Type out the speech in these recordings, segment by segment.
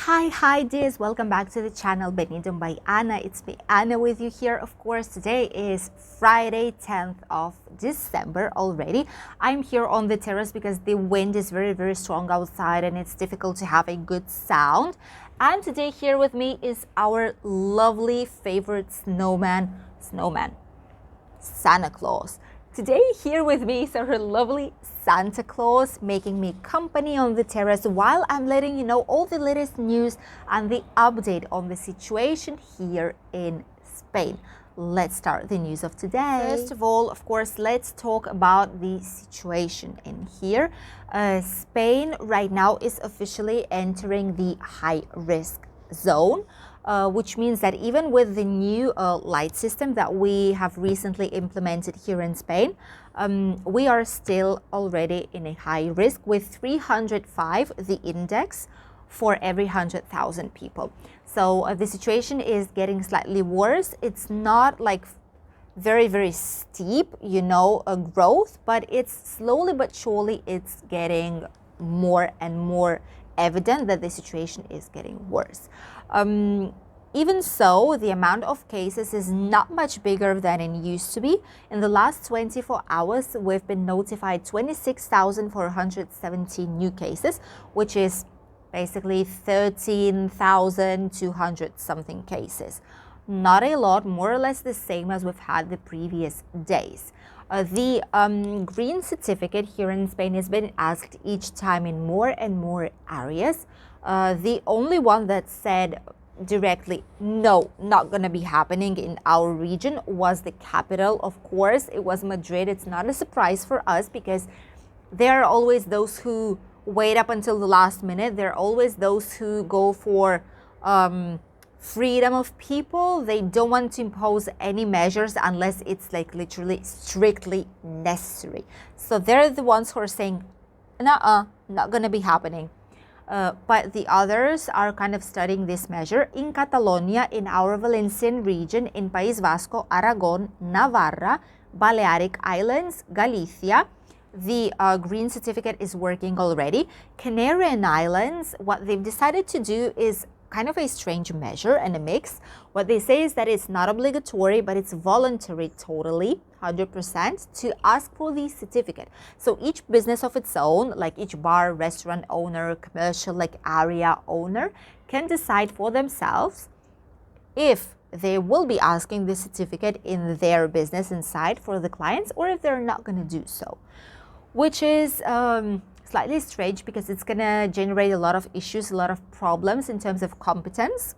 Hi dears, welcome back to the channel Benidorm by Anna. It's me Anna with you here. Of course, today is Friday 10th of December already. I'm here on the terrace because the wind is very strong outside and it's difficult to have a good sound. And today here with me is our lovely favorite snowman, Santa Claus. Today here with me is our lovely Santa Claus making me company on the terrace while I'm letting you know all the latest news and the update on the situation here in Spain. Let's start the news of today. First of all, of course, let's talk about the situation in here. Spain right now is officially entering the high risk zone. Which means that even with the new light system that we have recently implemented here in Spain, we are still already in a high risk with 305, the index, for every 100,000 people. So the situation is getting slightly worse. It's not like very steep, growth, but it's slowly but surely it's getting more and more evident that the situation is getting worse. Even so, the amount of cases is not much bigger than it used to be. In the last 24 hours, we've been notified 26,470 new cases, which is basically 13,200 something cases. Not a lot, more or less the same as we've had the previous days. The green certificate here in Spain has been asked each time in more and more areas. The only one that said directly, no, not going to be happening in our region was the capital. Of course, it was Madrid. It's not a surprise for us because there are always those who wait up until the last minute. There are always those who go for freedom of people. They don't want to impose any measures unless it's like literally strictly necessary. So they're the ones who are saying, nuh-uh, not going to be happening. But the others are kind of studying this measure. In Catalonia, in our Valencian region, in País Vasco, Aragon, Navarra, Balearic Islands, Galicia, the green certificate is working already. Canarian Islands, what they've decided to do is kind of a strange measure and a mix. What they say is that it's not obligatory, but it's voluntary totally, 100%, to ask for the certificate. So each business of its own, like each bar, restaurant owner, commercial area owner, can decide for themselves if they will be asking the certificate in their business inside for the clients or if they're not going to do so, which is slightly strange because it's going to generate a lot of issues, a lot of problems in terms of competence.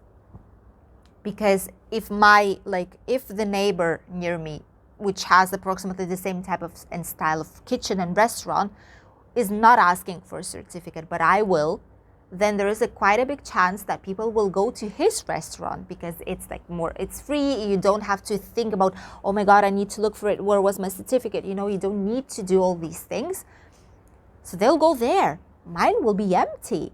Because if the neighbor near me, which has approximately the same type of and style of kitchen and restaurant, is not asking for a certificate, but I will, then there is quite a big chance that people will go to his restaurant because it's it's free. You don't have to think about, oh my God, I need to look for it. Where was my certificate? You don't need to do all these things. So they'll go there. Mine will be empty.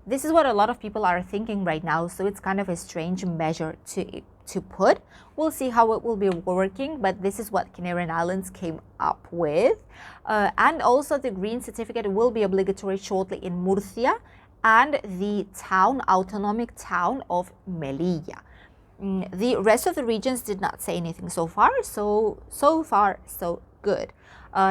This is what a lot of people are thinking right now. So it's kind of a strange measure to put. We'll see how it will be working, but this is what Canarian Islands came up with. And also the green certificate will be obligatory shortly in Murcia and the autonomic town of Melilla. The rest of the regions did not say anything so far. So far, so good.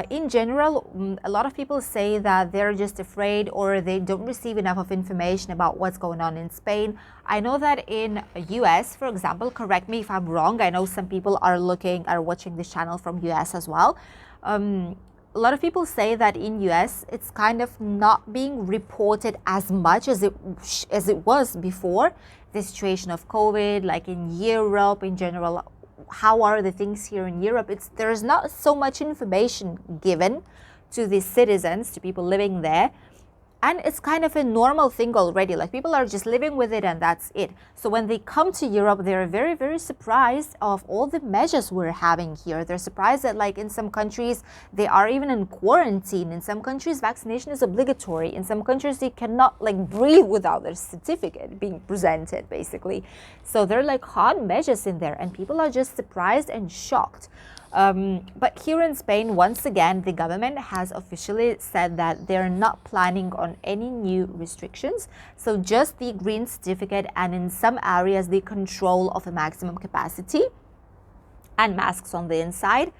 In general, a lot of people say that they're just afraid or they don't receive enough of information about what's going on in Spain. I know that in US, for example, correct me if I'm wrong, I know some people are watching this channel from US as well. A lot of people say that in US, it's kind of not being reported as much as it was before the situation of COVID, like in Europe in general. How are the things here in Europe? There's not so much information given to the citizens, to people living there. And it's kind of a normal thing already. Like people are just living with it and that's it. So when they come to Europe, they're very surprised of all the measures we're having here. They're surprised that in some countries, they are even in quarantine. In some countries, vaccination is obligatory. In some countries, they cannot breathe without their certificate being presented, basically. So they're hard measures in there and people are just surprised and shocked. But here in Spain, once again, the government has officially said that they're not planning on any new restrictions. So just the green certificate, and in some areas, the control of a maximum capacity and masks on the inside.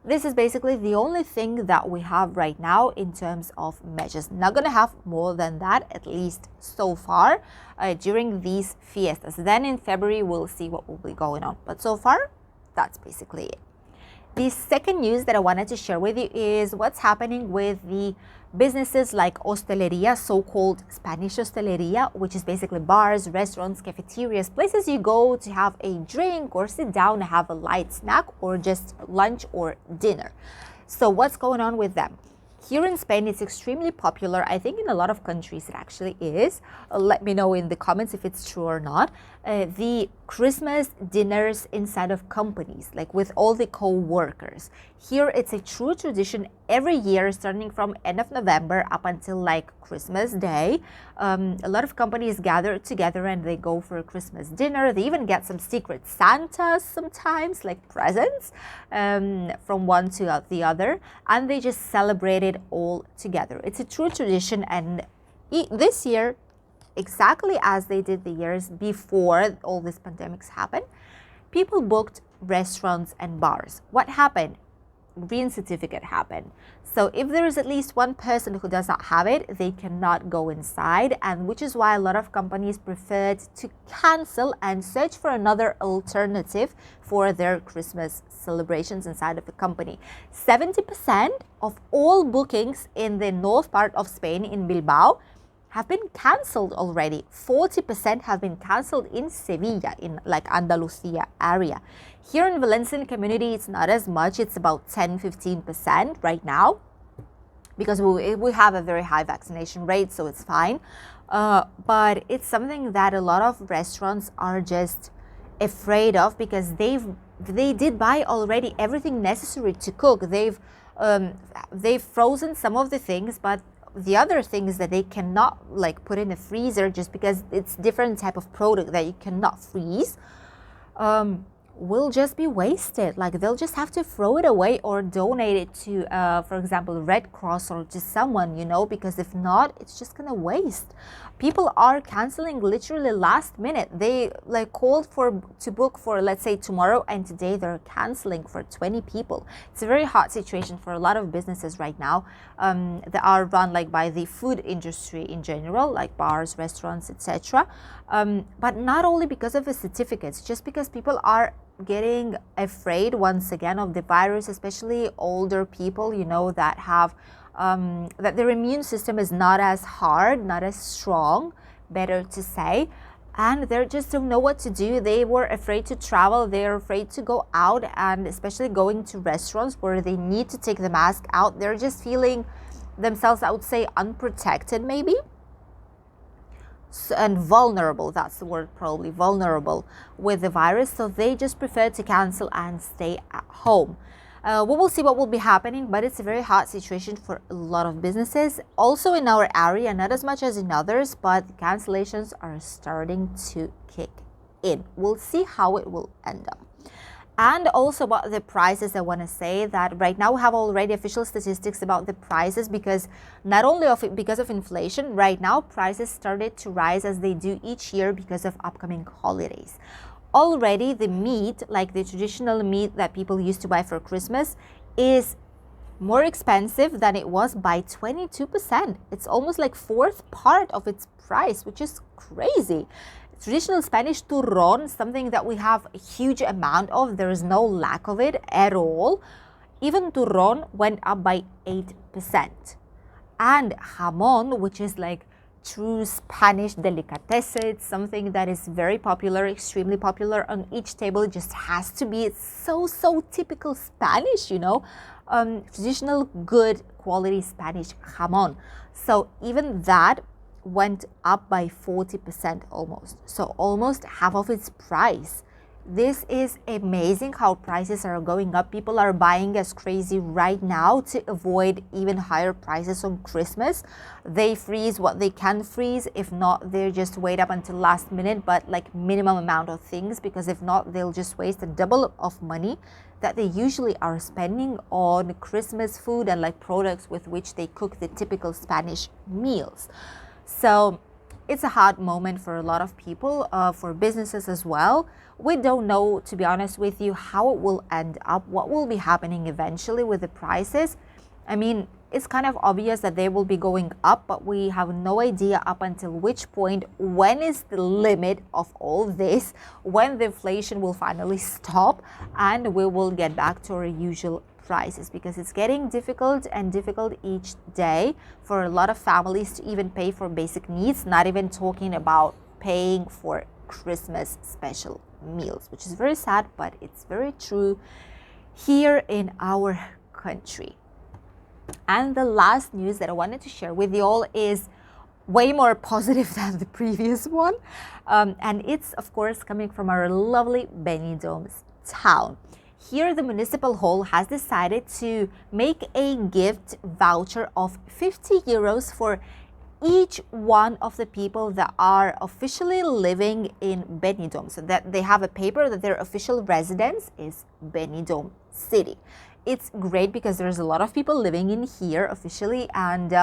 This is basically the only thing that we have right now in terms of measures. Not going to have more than that, at least so far, during these fiestas. Then in February, we'll see what will be going on. But so far, that's basically it. The second news that I wanted to share with you is what's happening with the businesses like hosteleria, so-called Spanish hosteleria, which is basically bars, restaurants, cafeterias, places you go to have a drink or sit down and have a light snack or just lunch or dinner. So what's going on with them? Here in Spain, it's extremely popular. I think in a lot of countries it actually is. Let me know in the comments if it's true or not. The Christmas dinners inside of companies, like with all the co-workers. Here it's a true tradition every year, starting from end of November up until like Christmas Day. A lot of companies gather together and they go for a Christmas dinner. They even get some secret Santas sometimes, like presents from one to the other, and they just celebrate it all together. It's a true tradition, and this year, exactly as they did the years before all these pandemics happened, people booked restaurants and bars. What happened? Green certificate happened. So if there is at least one person who does not have it, they cannot go inside, and which is why a lot of companies preferred to cancel and search for another alternative for their Christmas celebrations inside of the company. 70% of all bookings in the north part of Spain, in Bilbao, have been cancelled already. 40% have been cancelled in Sevilla, in like Andalusia area. Here in Valencian community, it's not as much. It's about 10-15% right now, because we have a very high vaccination rate, so it's fine. But it's something that a lot of restaurants are just afraid of, because they did buy already everything necessary to cook. They've frozen some of the things, but the other things that they cannot like put in a freezer, just because it's different type of product that you cannot freeze, will just be wasted. Like they'll just have to throw it away or donate it to, for example, Red Cross or just someone, you know, because if not, it's just gonna waste. People are canceling literally last minute. They like called to book for, let's say, tomorrow, and today they're canceling for 20 people. It's a very hot situation for a lot of businesses right now that are run like by the food industry in general, like bars, restaurants, etc. But not only because of the certificates, just because people are getting afraid once again of the virus, especially older people, you know, that have that their immune system is not as hard, not as strong, better to say, and they just don't know what to do. They were afraid to travel, they're afraid to go out, and especially going to restaurants where they need to take the mask out. They're just feeling themselves, I would say, unprotected maybe, and vulnerable. That's the word, probably vulnerable with the virus. So they just prefer to cancel and stay at home. We will see what will be happening, but it's a very hot situation for a lot of businesses. Also in our area, not as much as in others, but cancellations are starting to kick in. We'll see how it will end up. And also about the prices, I want to say that right now we have already official statistics about the prices, because not only because of inflation, right now prices started to rise as they do each year because of upcoming holidays. Already the meat, like the traditional meat that people used to buy for Christmas, is more expensive than it was by 22%. It's almost like fourth part of its price, which is crazy. Traditional Spanish turrón, something that we have a huge amount of, there is no lack of it at all. Even turrón went up by 8%. And jamón, which is like true Spanish delicatessen, it's something that is very popular, extremely popular on each table. It just has to be. It's so typical Spanish, you know, traditional good quality Spanish jamón. So even that went up by 40% almost. So almost half of its price. This is amazing how prices are going up. People are buying as crazy right now to avoid even higher prices on Christmas. They freeze what they can freeze. If not, they just wait up until last minute, but like minimum amount of things, because if not, they'll just waste a double of money that they usually are spending on Christmas food and like products with which they cook the typical Spanish meals. So it's a hard moment for a lot of people, for businesses as well. We don't know, to be honest with you, how it will end up, what will be happening eventually with the prices. I mean, it's kind of obvious that they will be going up, but we have no idea up until which point, when is the limit of all this, when the inflation will finally stop and we will get back to our usual prices, because it's getting difficult and difficult each day for a lot of families to even pay for basic needs, not even talking about paying for Christmas special meals, which is very sad, but it's very true here in our country. And the last news that I wanted to share with you all is way more positive than the previous one, and it's of course coming from our lovely Benidorm town. Here, the municipal hall has decided to make a gift voucher of 50 euros for each one of the people that are officially living in Benidorm, so that they have a paper that their official residence is Benidorm City. It's great because there's a lot of people living in here officially, and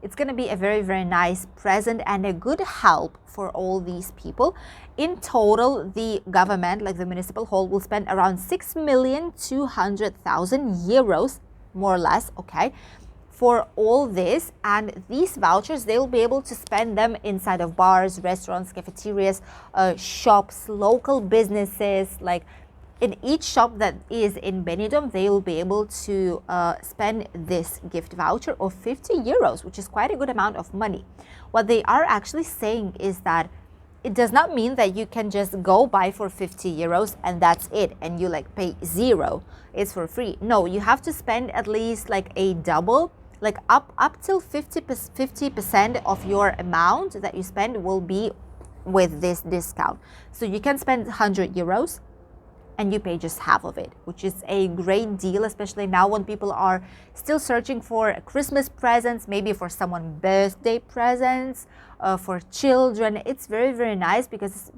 it's going to be a very, very nice present and a good help for all these people. In total, the government, like the municipal hall, will spend around 6,200,000 euros, more or less, okay, for all this. And these vouchers, they'll be able to spend them inside of bars, restaurants, cafeterias, shops, local businesses. Like in each shop that is in Benidorm, they will be able to spend this gift voucher of 50 euros, which is quite a good amount of money. What they are actually saying is that it does not mean that you can just go buy for 50 euros and that's it, and you like pay zero, it's for free. No, you have to spend at least like a double, like up till 50% of your amount that you spend will be with this discount. So you can spend 100 euros and you pay just half of it, which is a great deal, especially now when people are still searching for Christmas presents, maybe for someone birthday presents, for children. It's very, very nice because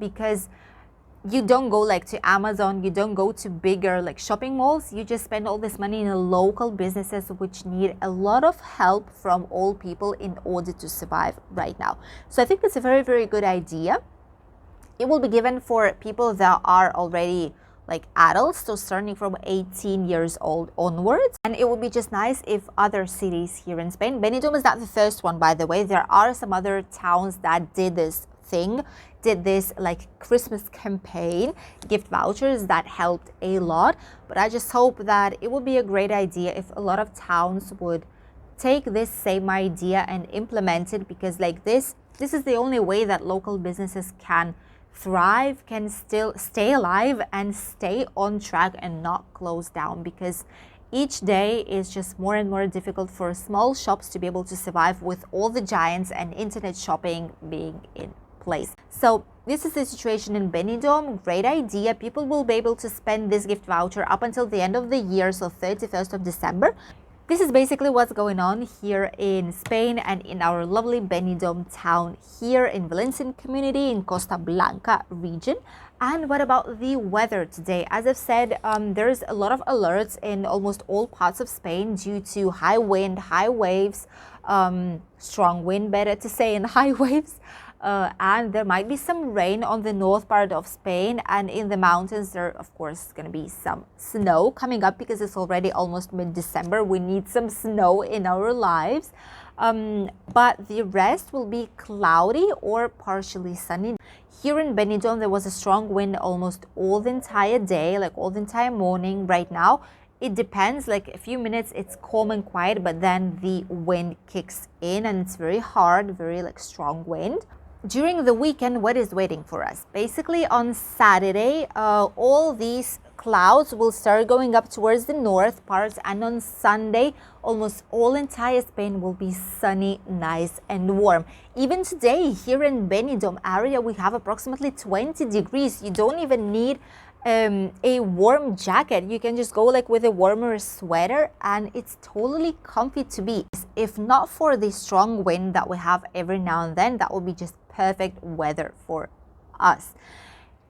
you don't go like to Amazon, you don't go to bigger like shopping malls, you just spend all this money in local businesses which need a lot of help from all people in order to survive right now. So I think it's a very, very good idea. It will be given for people that are already like adults, so starting from 18 years old onwards. And it would be just nice if other cities here in Spain, Benidorm is not the first one, by the way, there are some other towns that did this like Christmas campaign, gift vouchers, that helped a lot. But I just hope that it would be a great idea if a lot of towns would take this same idea and implement it, because like this is the only way that local businesses can thrive, can still stay alive and stay on track and not close down, because each day is just more and more difficult for small shops to be able to survive with all the giants and internet shopping being in place. So this is the situation in Benidorm. Great idea. People will be able to spend this gift voucher up until the end of the year, so 31st of December. This is basically what's going on here in Spain and in our lovely Benidorm town here in Valencian community in Costa Blanca region. And what about the weather today? As I've said, there's a lot of alerts in almost all parts of Spain due to high wind, high waves, strong wind, better to say, and high waves. And there might be some rain on the north part of Spain, and in the mountains there of course is going to be some snow coming up because it's already almost mid-December. We need some snow in our lives, but the rest will be cloudy or partially sunny. Here in Benidorm there was a strong wind almost all the entire day, like all the entire morning. Right now it depends, like a few minutes it's calm and quiet, but then the wind kicks in and it's very hard, very like strong wind. During the weekend, what is waiting for us? Basically on Saturday, all these clouds will start going up towards the north parts, and on Sunday almost all entire Spain will be sunny, nice and warm. Even today here in Benidorm area we have approximately 20 degrees. You don't even need a warm jacket. You can just go like with a warmer sweater, and it's totally comfy to be. If not for the strong wind that we have every now and then, that would be just perfect weather for us.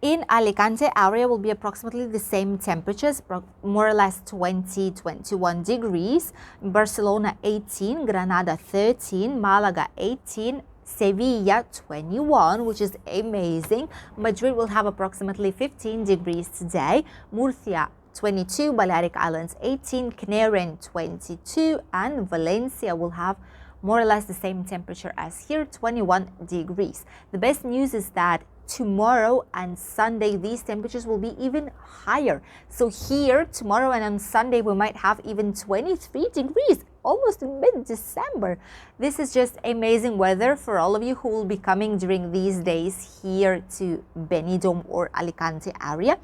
In Alicante area will be approximately the same temperatures, more or less 20-21 degrees. Barcelona 18, Granada 13, Malaga 18, Sevilla 21, which is amazing. Madrid will have approximately 15 degrees today. Murcia 22, Balearic Islands 18, Canarian 22, and Valencia will have more or less the same temperature as here, 21 degrees. The best news is that tomorrow and Sunday these temperatures will be even higher. So here tomorrow and on Sunday we might have even 23 degrees, almost in mid-December. This is just amazing weather for all of you who will be coming during these days here to Benidorm or Alicante area.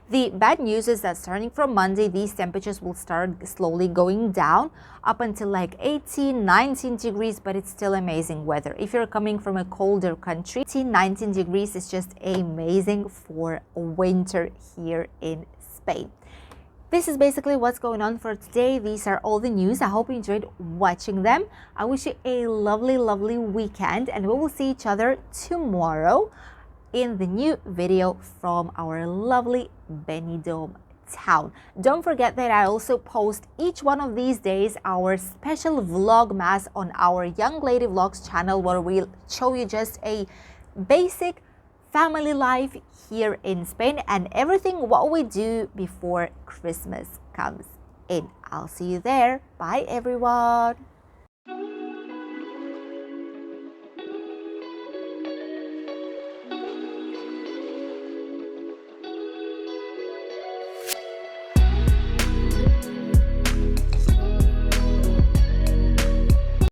The bad news is that starting from Monday, these temperatures will start slowly going down up until like 18, 19 degrees, but it's still amazing weather. If you're coming from a colder country, 18, 19 degrees is just amazing for winter here in Spain. This is basically what's going on for today. These are all the news. I hope you enjoyed watching them. I wish you a lovely, lovely weekend, and we will see each other tomorrow in the new video from our lovely Benidorm town. Don't forget that I also post each one of these days our special vlogmas on our Young Lady Vlogs channel, where we'll show you just a basic family life here in Spain and everything what we do before Christmas comes in. I'll see you there. Bye everyone.